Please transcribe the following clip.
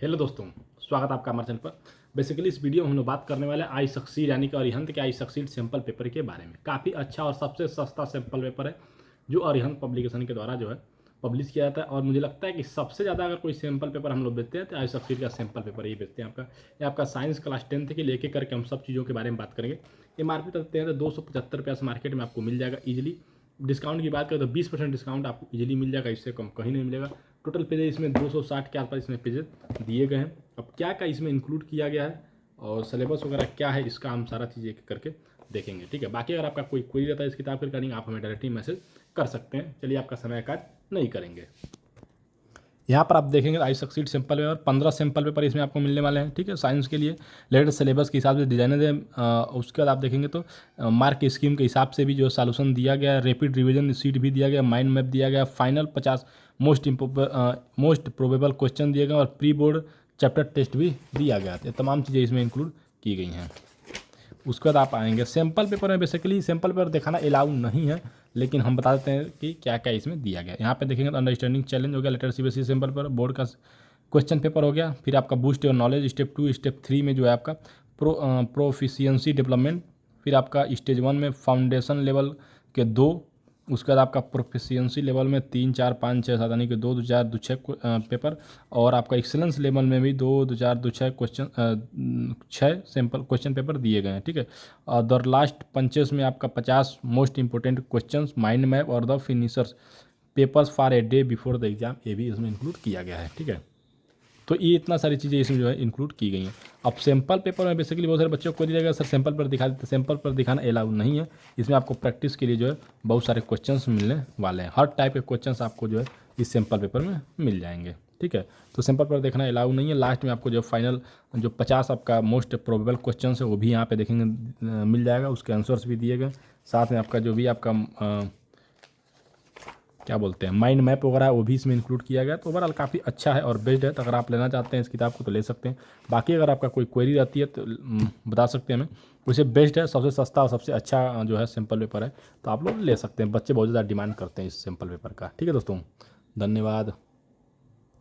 Hello दोस्तों, स्वागत है आपका हमारे चैनल पर। बेसिकली इस वीडियो में हम लोग बात करने वाले आई सक्सीड यानी कि अरिहंत के आई सक्सीड सैंपल पेपर के बारे में। काफ़ी अच्छा और सबसे सस्ता सैंपल पेपर है जो अरिहंत पब्लिकेशन के द्वारा जो है पब्लिश किया जाता है। और मुझे लगता है कि सबसे ज़्यादा अगर कोई सैंपल पेपर हम लोग बेचते हैं तो आई सक्सीड का सैंपल पेपर ही बेचते हैं। ये आपका साइंस क्लास 10th के लेके करके हम सब चीज़ों के बारे में बात करेंगे। MRP करते हैं तो 275 रुपये से मार्केट में आपको मिल जाएगा ईजिली। डिस्काउंट की बात करें तो 20% डिस्काउंट आपको इजीली मिल जाएगा, इससे कम कहीं नहीं मिलेगा। टोटल पेजेस इसमें 260 के आसपास इसमें पेजेस दिए गए हैं। अब क्या क्या इसमें इंक्लूड किया गया है और सिलेबस वगैरह क्या है, इसका हम सारा चीज़ एक करके देखेंगे। ठीक है, बाकी अगर आपका कोई क्वेरी रहता है इस किताब के रिगार्डिंग आप हमें डायरेक्टली मैसेज कर सकते हैं। चलिए, आपका समय काट नहीं करेंगे। यहाँ पर आप देखेंगे I succeed sample paper 15 sample paper इसमें आपको मिलने वाले हैं। ठीक है, साइंस के लिए लेटेस्ट सिलेबस के हिसाब से डिजाइनर है। उसके बाद आप देखेंगे तो मार्क स्कीम के हिसाब से भी जो सॉल्यूशन दिया गया है, रैपिड रिवीजन सीट भी दिया गया, माइंड मैप दिया गया, फाइनल 50 मोस्ट प्रोबेबल क्वेश्चन दिए गए और प्री बोर्ड चैप्टर टेस्ट भी दिया गया। ये तमाम चीज़ें इसमें इंक्लूड की गई हैं। उसके बाद आप आएंगे सैंपल पेपर में। बेसिकली सैंपल पेपर दिखाना अलाउ नहीं है, लेकिन हम बता देते हैं कि क्या क्या इसमें दिया गया है। यहाँ पे देखेंगे तो अंडरस्टैंडिंग चैलेंज हो गया, literacy basis sample paper, board का क्वेश्चन पेपर हो गया। फिर आपका boost your knowledge step 2, step 3 में जो है आपका प्रोफिशिएंसी डेवलपमेंट। फिर आपका स्टेज 1 में फाउंडेशन लेवल के 2। उसके बाद आपका प्रोफिशिएंसी लेवल में 3, 4, 5, 6, 7 यानी कि 2, 2, 4, 2, 6 पेपर। और आपका एक्सेलेंस लेवल में भी 2, 2, 4, 2, 6 क्वेश्चन 6 सैंपल क्वेश्चन पेपर दिए गए हैं। ठीक है, और द लास्ट पंचेस में आपका 50 most important questions, mind map और the finishers papers for a day before the exam, ये भी इसमें इंक्लूड किया गया है। ठीक है, तो ये इतना सारी चीज़ें इसमें जो है इंक्लूड की गई हैं। अब सैंपल पेपर में बेसिकली बहुत सारे बच्चों को दिया गया सर सैंपल पेपर दिखा देते, सैंपल पेपर दिखाना अलाउ नहीं है। इसमें आपको प्रैक्टिस के लिए जो है बहुत सारे क्वेश्चंस मिलने वाले हैं। हर टाइप के क्वेश्चंस आपको जो है इस सैंपल पेपर में मिल जाएंगे। ठीक है, तो सैंपल पेपर देखना अलाउ नहीं है। लास्ट में आपको जो फाइनल जो 50 आपका मोस्ट प्रोबेबल क्वेश्चन है वो भी यहाँ पे देखेंगे मिल जाएगा, उसके आंसर्स भी दिए गए। साथ में आपका जो भी आपका क्या बोलते हैं माइंड मैप वगैरह वो भी इसमें इंक्लूड किया गया। तो ओवरऑल काफ़ी अच्छा है और बेस्ट है। तो अगर आप लेना चाहते हैं इस किताब को तो ले सकते हैं। बाकी अगर आपका कोई क्वेरी रहती है तो बता सकते हैं हमें। वैसे बेस्ट है, सबसे सस्ता और सबसे अच्छा जो है सैंपल पेपर है, तो आप लोग ले सकते हैं। बच्चे बहुत ज़्यादा डिमांड करते हैं इस सैंपल पेपर का। ठीक है दोस्तों, धन्यवाद।